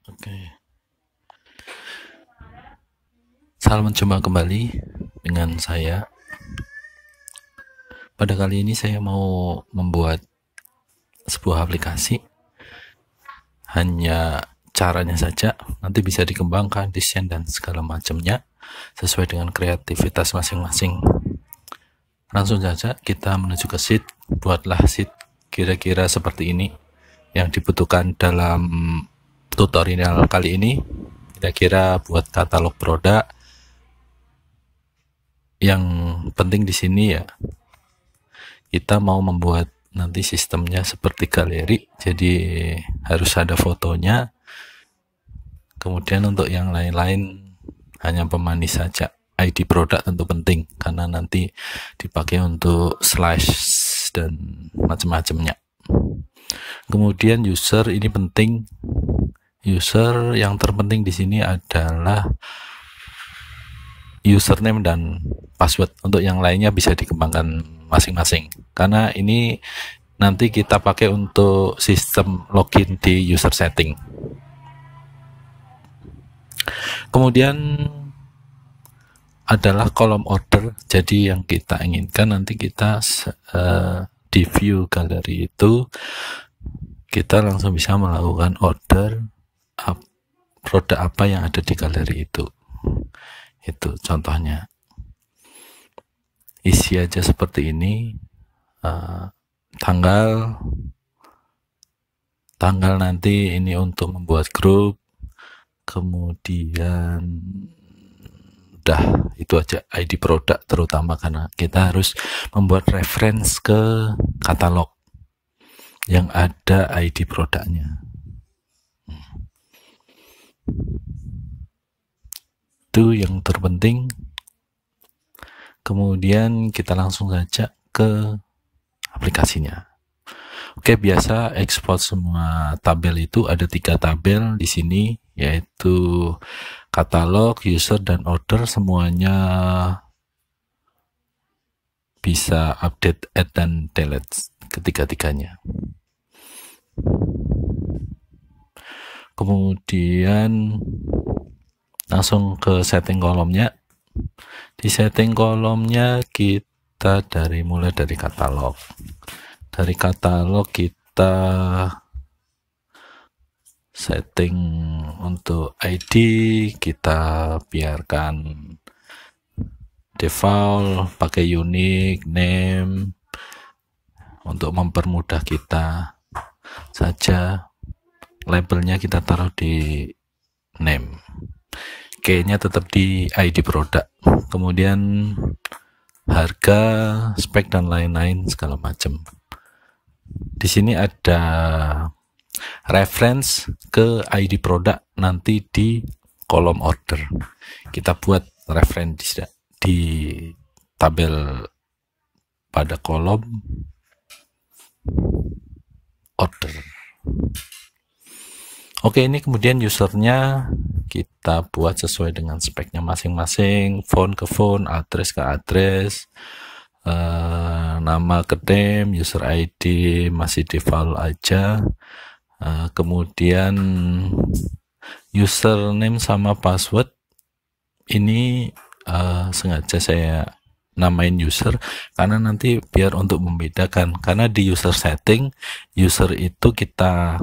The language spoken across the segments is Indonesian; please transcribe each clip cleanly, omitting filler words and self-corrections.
Oke. Salam jumpa kembali dengan saya. Pada kali ini saya mau membuat sebuah aplikasi. Hanya caranya saja, nanti bisa dikembangkan, desain dan segala macamnya sesuai dengan kreativitas masing-masing. Langsung saja kita menuju ke sheet. Buatlah sheet kira-kira seperti ini. Yang dibutuhkan dalam tutorial kali ini kira-kira buat katalog produk. Yang penting di sini ya, kita mau membuat nanti sistemnya seperti galeri, jadi harus ada fotonya. Kemudian untuk yang lain-lain hanya pemanis saja. ID produk tentu penting karena nanti dipakai untuk slash dan macam-macamnya. Kemudian user ini penting. User yang terpenting di sini adalah username dan password. Untuk yang lainnya bisa dikembangkan masing-masing. Karena ini nanti kita pakai untuk sistem login di user setting. Kemudian adalah kolom order. Jadi yang kita inginkan nanti kita di view galeri itu kita langsung bisa melakukan order produk apa yang ada di galeri itu. Itu contohnya. Isi aja seperti ini. Tanggal nanti ini untuk membuat grup. Kemudian udah itu aja. ID produk terutama karena kita harus membuat reference ke katalog yang ada ID produknya. Itu yang terpenting. Kemudian kita langsung saja ke aplikasinya. Oke, biasa ekspor semua tabel itu ada 3 tabel di sini, yaitu katalog, user dan order. Semuanya bisa update, add dan delete ketiga-tiganya. Kemudian langsung ke setting kolomnya. Di setting kolomnya kita mulai dari katalog. Dari katalog kita setting untuk ID, kita biarkan default, pakai unique, name untuk mempermudah kita saja. Labelnya kita taruh di name. Key-nya tetap di ID produk. Kemudian harga, spek dan lain-lain segala macam. Di sini ada reference ke ID produk nanti di kolom order. Kita buat reference di tabel pada kolom order. Oke, ini kemudian usernya kita buat sesuai dengan speknya masing-masing, phone ke phone, address ke address, nama ke name, user ID masih default aja. Kemudian username sama password ini sengaja saya namain user karena nanti biar untuk membedakan, karena di user setting user itu kita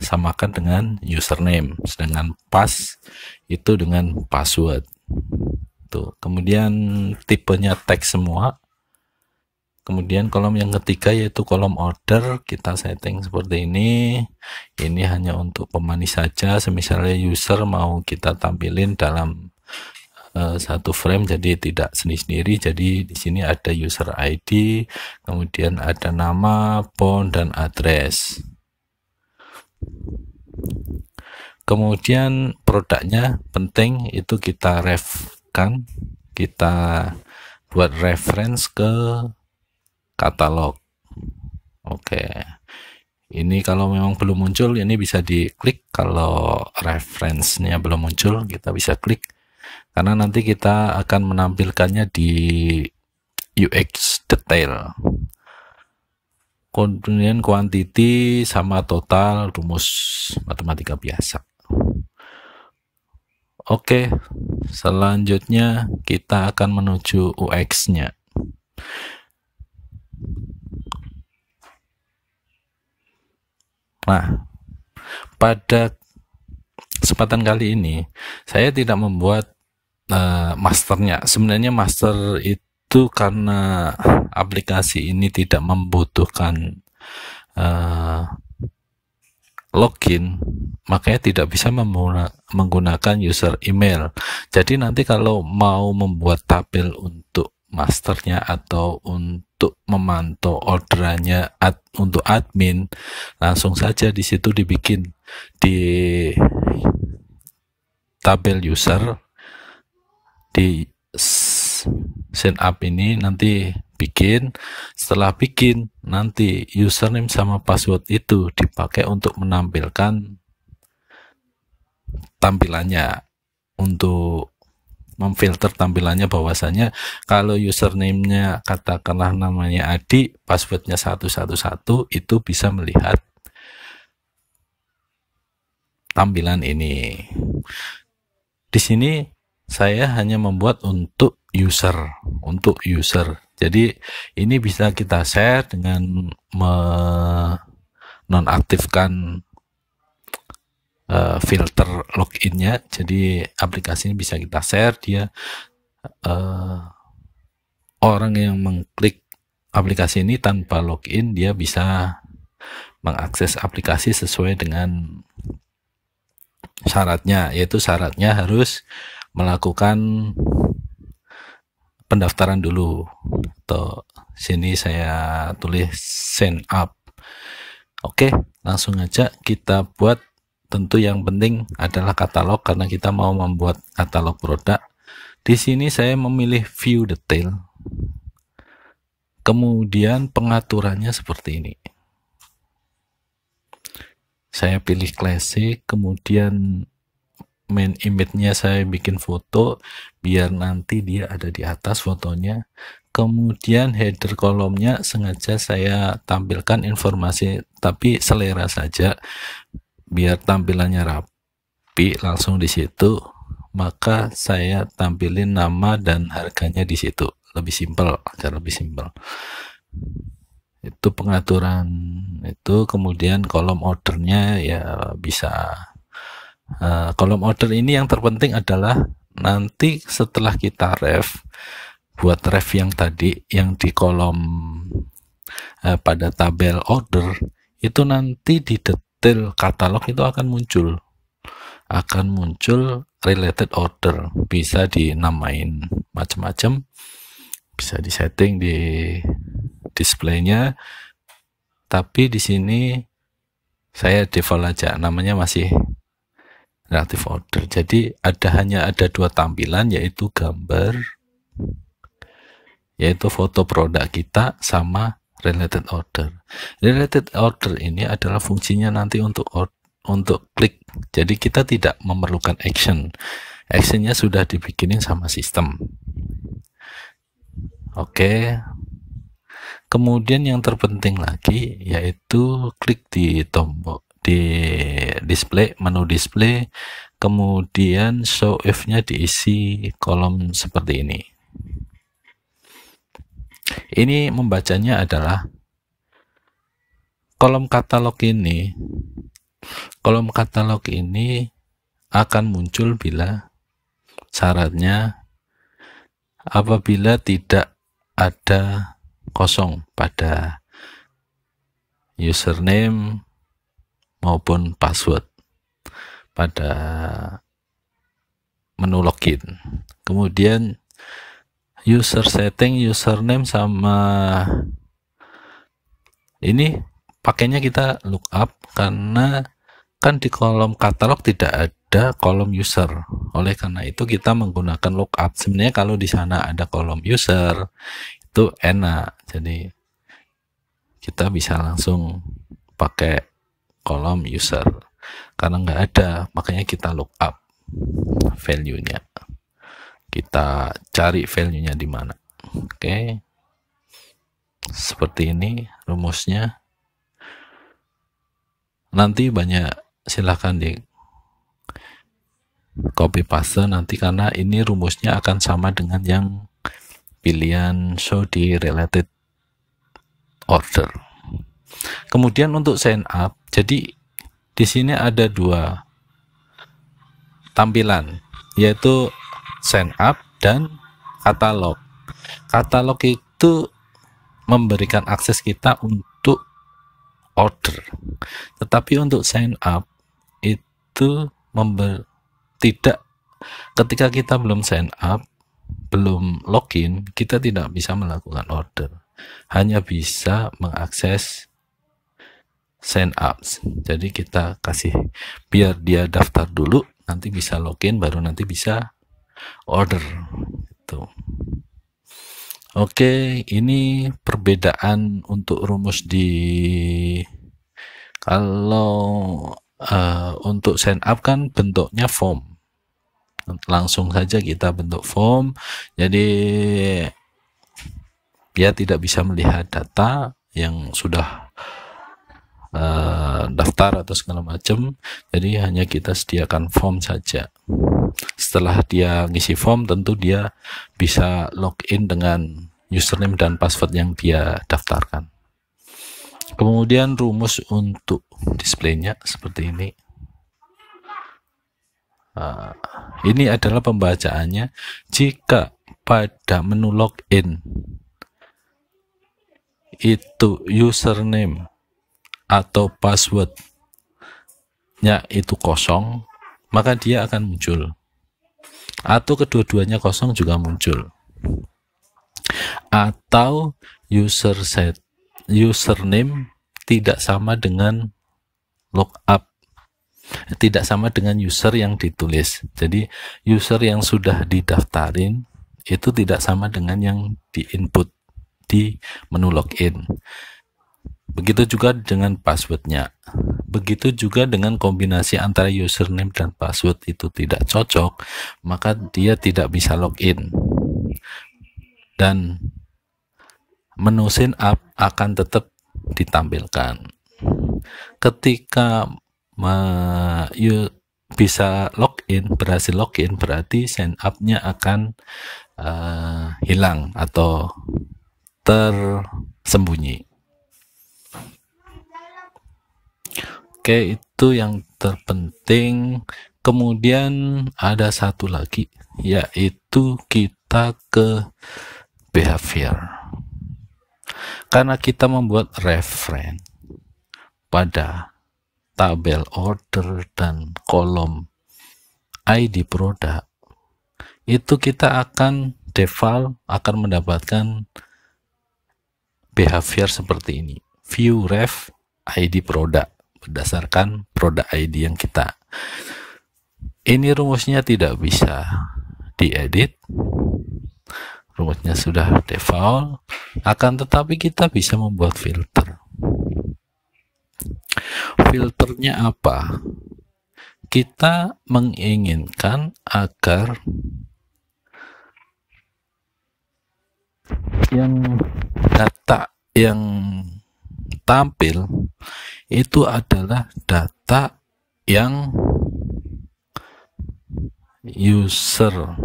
samakan dengan username, sedangkan pass itu dengan password. Tuh. Kemudian tipenya teks semua. Kemudian kolom yang ketiga yaitu kolom order, kita setting seperti ini. Ini hanya untuk pemanis saja. Misalnya user mau kita tampilin dalam satu frame, jadi tidak sendiri-sendiri. Jadi di sini ada user ID, kemudian ada nama, phone dan address. Kemudian produknya penting itu kita refkan, kita buat reference ke katalog. Oke, ini kalau memang belum muncul ini bisa diklik. Kalau reference-nya belum muncul kita bisa klik, karena nanti kita akan menampilkannya di UX detail. Kemudian quantity sama total, rumus matematika biasa. Oke, selanjutnya kita akan menuju UX-nya. Nah, pada kesempatan kali ini saya tidak membuat masternya. Sebenarnya master itu karena aplikasi ini tidak membutuhkan login, makanya tidak bisa menggunakan user email. Jadi nanti kalau mau membuat tabel untuk masternya atau untuk memantau orderannya untuk admin, langsung saja di situ dibikin di tabel user, di sign up ini nanti bikin. Setelah bikin, nanti username sama password itu dipakai untuk menampilkan tampilannya, untuk memfilter tampilannya bahwasanya kalau username-nya katakanlah namanya Adi, passwordnya 111, itu bisa melihat tampilan ini. Di sini saya hanya membuat untuk user. Jadi ini bisa kita share dengan menonaktifkan filter loginnya. Jadi aplikasi ini bisa kita share, dia orang yang mengklik aplikasi ini tanpa login, dia bisa mengakses aplikasi sesuai dengan syaratnya, yaitu syaratnya harus melakukan pendaftaran dulu. Atau sini saya tulis sign up. Oke, langsung aja kita buat. Tentu yang penting adalah katalog, karena kita mau membuat katalog produk. Di sini saya memilih view detail. Kemudian pengaturannya seperti ini. Saya pilih classic, kemudian main image-nya saya bikin foto biar nanti dia ada di atas fotonya. Kemudian header kolomnya sengaja saya tampilkan informasi tapi selera saja biar tampilannya rapi langsung di situ. Maka saya tampilin nama dan harganya di situ, lebih simpel, agar lebih simpel. Itu pengaturan itu. Kemudian kolom ordernya ya bisa. Kolom order ini yang terpenting adalah nanti setelah kita buat ref yang tadi yang di kolom pada tabel order itu, nanti di detail katalog itu akan muncul related order. Bisa dinamain macam-macam, bisa disetting di displaynya, tapi di sini saya default aja, namanya masih relative order. Jadi hanya ada dua tampilan, yaitu gambar, yaitu foto produk kita, sama related order. Related order ini adalah fungsinya nanti untuk klik. Jadi kita tidak memerlukan actionnya sudah dibikinin sama sistem. Oke. Kemudian yang terpenting lagi yaitu klik di tombol di display, menu display, kemudian show if-nya diisi kolom seperti ini. Ini membacanya adalah kolom katalog ini. Kolom katalog ini akan muncul bila syaratnya apabila tidak ada kosong pada username maupun password pada menu login. Kemudian user setting, username sama ini pakainya kita lookup, karena kan di kolom katalog tidak ada kolom user. Oleh karena itu kita menggunakan lookup. Sebenarnya kalau di sana ada kolom user itu enak, jadi kita bisa langsung pakai kolom user. Karena nggak ada, makanya kita lookup value-nya. Kita cari value-nya di mana. Oke. Seperti ini rumusnya. Nanti banyak, silahkan copy paste nanti, karena ini rumusnya akan sama dengan yang pilihan show di related order. Kemudian untuk sign up, jadi di sini ada dua tampilan, yaitu sign up dan katalog. Katalog itu memberikan akses kita untuk order, tetapi untuk sign up itu tidak, ketika kita belum sign up, belum login, kita tidak bisa melakukan order, hanya bisa mengakses sign up. Jadi kita kasih biar dia daftar dulu, nanti bisa login, baru nanti bisa order itu. Oke, ini perbedaan untuk rumus di, kalau untuk sign up kan bentuknya form, langsung saja kita bentuk form, jadi dia tidak bisa melihat data yang sudah daftar atau segala macam, jadi hanya kita sediakan form saja. Setelah dia ngisi form, tentu dia bisa login dengan username dan password yang dia daftarkan. Kemudian rumus untuk displaynya seperti ini. Ini adalah pembacaannya. Jika pada menu login itu username atau passwordnya itu kosong, maka dia akan muncul, atau kedua-duanya kosong juga muncul, atau username tidak sama dengan lookup, tidak sama dengan user yang ditulis. Jadi user yang sudah didaftarin itu tidak sama dengan yang di input di menu login. Begitu juga dengan passwordnya. Begitu juga dengan kombinasi antara username dan password itu tidak cocok, maka dia tidak bisa login. Dan menu sign up akan tetap ditampilkan. Ketika bisa login, berhasil login, berarti sign up-nya akan hilang atau tersembunyi. Oke, itu yang terpenting. Kemudian ada satu lagi, yaitu kita ke behavior. Karena kita membuat reference pada tabel order dan kolom ID produk, itu kita akan default akan mendapatkan behavior seperti ini, view ref ID produk, berdasarkan produk ID yang kita. Ini rumusnya tidak bisa diedit, rumusnya sudah default, akan tetapi kita bisa membuat filter. Filternya apa? Kita menginginkan agar yang data yang tampil itu adalah data yang usernya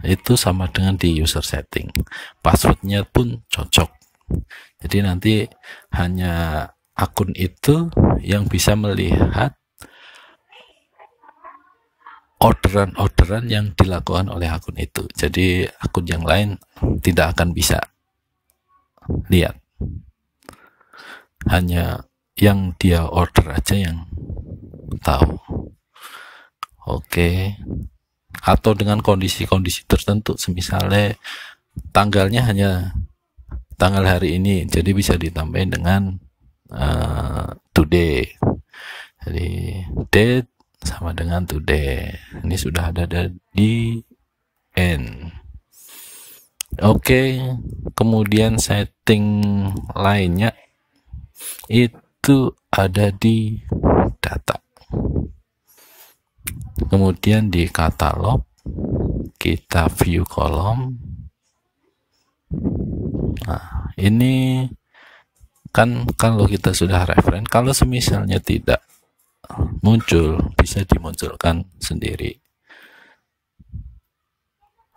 itu sama dengan di user setting, passwordnya pun cocok. Jadi nanti hanya akun itu yang bisa melihat orderan-orderan yang dilakukan oleh akun itu. Jadi akun yang lain tidak akan bisa lihat, hanya yang dia order aja yang tahu. Oke. Atau dengan kondisi-kondisi tertentu, misalnya tanggalnya hanya tanggal hari ini, jadi bisa ditambahin dengan today. Jadi date sama dengan today. Ini sudah ada di end. Oke, kemudian setting lainnya itu ada di data. Kemudian di katalog kita view kolom. Nah, ini kan kalau kita sudah reference, kalau semisalnya tidak muncul, bisa dimunculkan sendiri.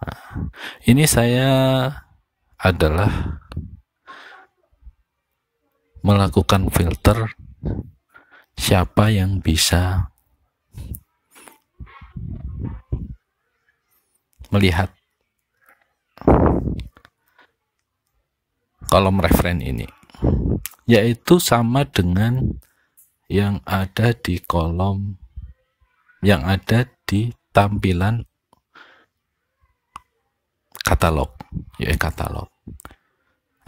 Nah, ini saya adalah melakukan filter siapa yang bisa melihat kolom referen ini, yaitu sama dengan yang ada di kolom yang ada di tampilan katalog, UE katalog.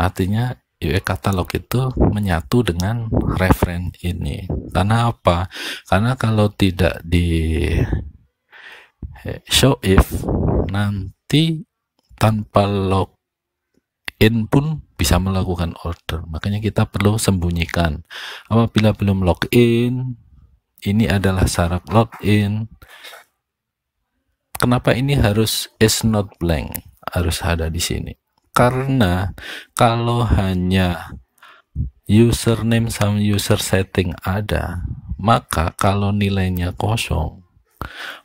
Artinya UE katalog itu menyatu dengan referen ini. Karena apa? Karena kalau tidak di show if, nanti tanpa login pun bisa melakukan order. Makanya kita perlu sembunyikan. Apabila belum login, ini adalah syarat login. Kenapa ini harus is not blank? Harus ada di sini. Karena kalau hanya username sama user setting ada, maka kalau nilainya kosong,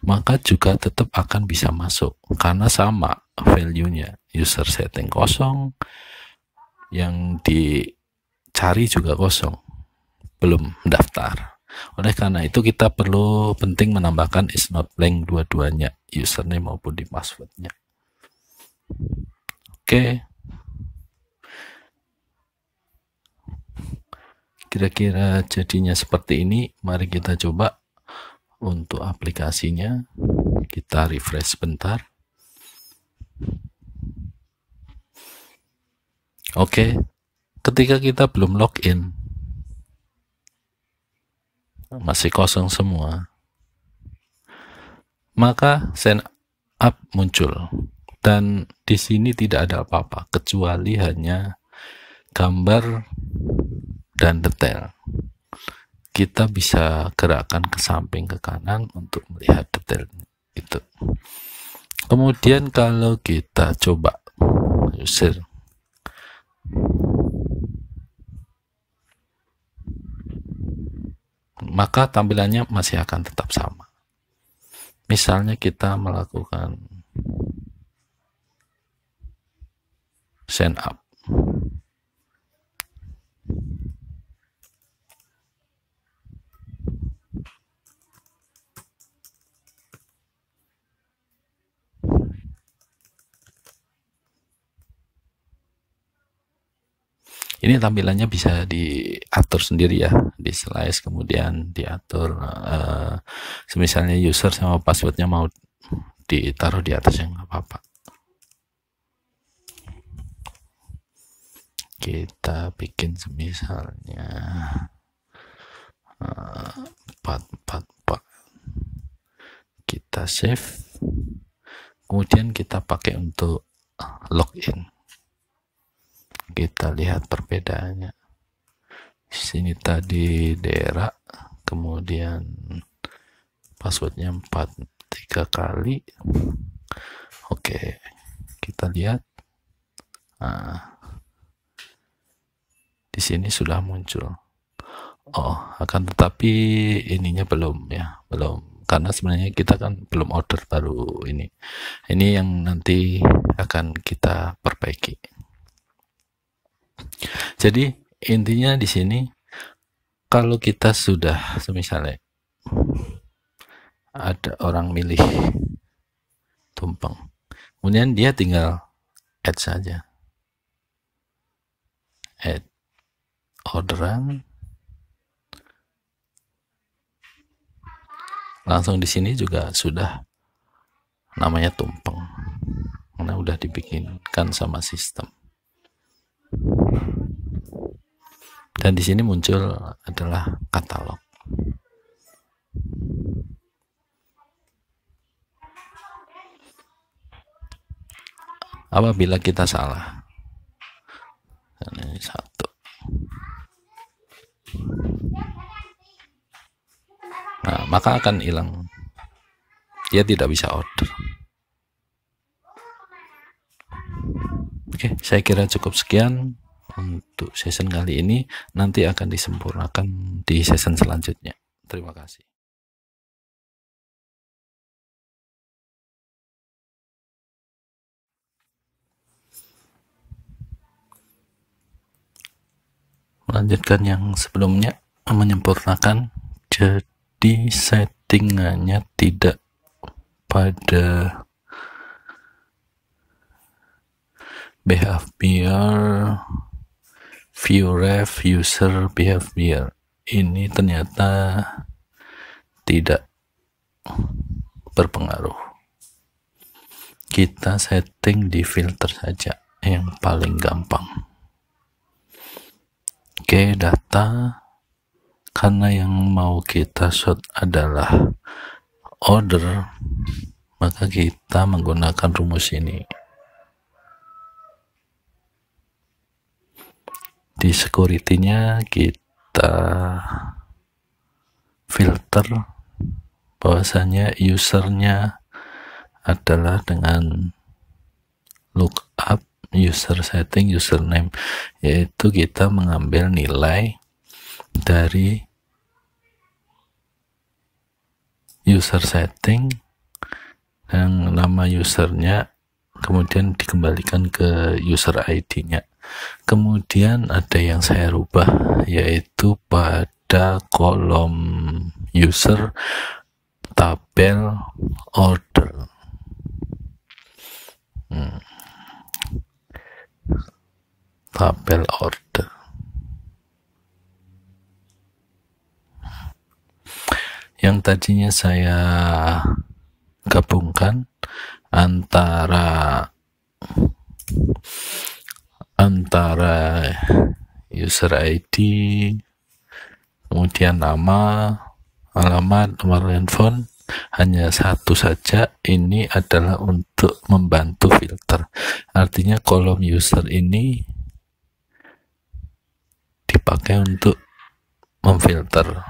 maka juga tetap akan bisa masuk. Karena sama value-nya, user setting kosong, yang dicari juga kosong, belum daftar. Oleh karena itu kita perlu penting menambahkan is not blank dua-duanya, username maupun di passwordnya. Oke. Kira-kira jadinya seperti ini. Mari kita coba untuk aplikasinya. Kita refresh sebentar. Oke. Ketika kita belum login, masih kosong semua, maka sign up muncul. Dan di sini tidak ada apa-apa kecuali hanya gambar dan detail. Kita bisa gerakkan ke samping ke kanan untuk melihat detail itu. Kemudian kalau kita coba user, maka tampilannya masih akan tetap sama. Misalnya kita melakukan sign up. Ini tampilannya bisa diatur sendiri ya, di slice, kemudian diatur semisalnya user sama passwordnya mau ditaruh di atasnya nggak apa-apa. Kita bikin semisalnya 444, kita save, kemudian kita pakai untuk login. Kita lihat perbedaannya. Di sini tadi daerah, kemudian passwordnya 3 kali. Oke, kita lihat. Nah, di sini sudah muncul. Oh, akan tetapi ininya belum ya, belum. Karena sebenarnya kita kan belum order baru ini. Ini yang nanti akan kita perbaiki. Jadi intinya di sini, kalau kita sudah misalnya ada orang milih tumpeng, kemudian dia tinggal add saja, add orderan, langsung di sini juga sudah namanya tumpeng, karena udah dibikinkan sama sistem. Dan di sini muncul adalah katalog. Apabila kita salah, dan ini 1, nah maka akan hilang, dia tidak bisa order. Oke, saya kira cukup sekian untuk season kali ini. Nanti akan disempurnakan di season selanjutnya. Terima kasih. melanjutkan yang sebelumnya, menyempurnakan. Jadi settingannya tidak pada behavior, view ref, user behavior. Ini ternyata tidak berpengaruh. Kita setting di filter saja yang paling gampang. Oke, data. Karena yang mau kita shoot adalah order, maka kita menggunakan rumus ini. Di security-nya kita filter bahwasanya usernya adalah dengan lookup user setting username, yaitu kita mengambil nilai dari user setting dan nama usernya, kemudian dikembalikan ke user ID-nya. Kemudian ada yang saya rubah, yaitu pada kolom user tabel order. Tabel order. Yang tadinya saya gabungkan antara user ID, kemudian nama, alamat, nomor handphone, hanya satu saja. Ini adalah untuk membantu filter. Artinya kolom user ini dipakai untuk memfilter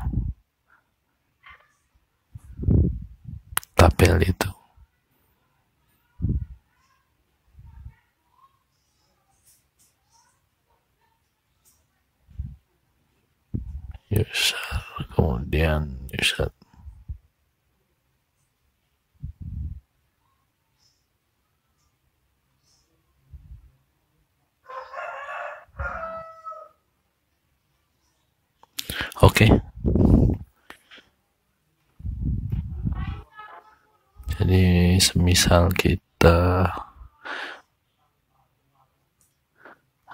tabel itu. User, kemudian user. Oke. Jadi semisal kita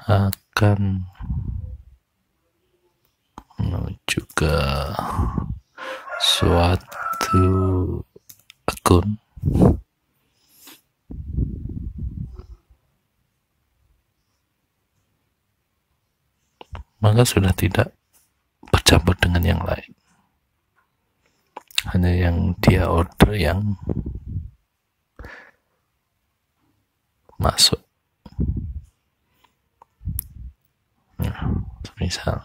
akan menuju ke suatu akun, maka sudah tidak bercampur dengan yang lain, hanya yang dia order yang masuk. Nah, misal,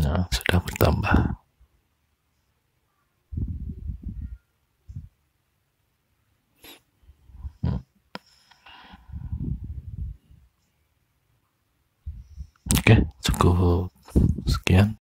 nah sudah bertambah.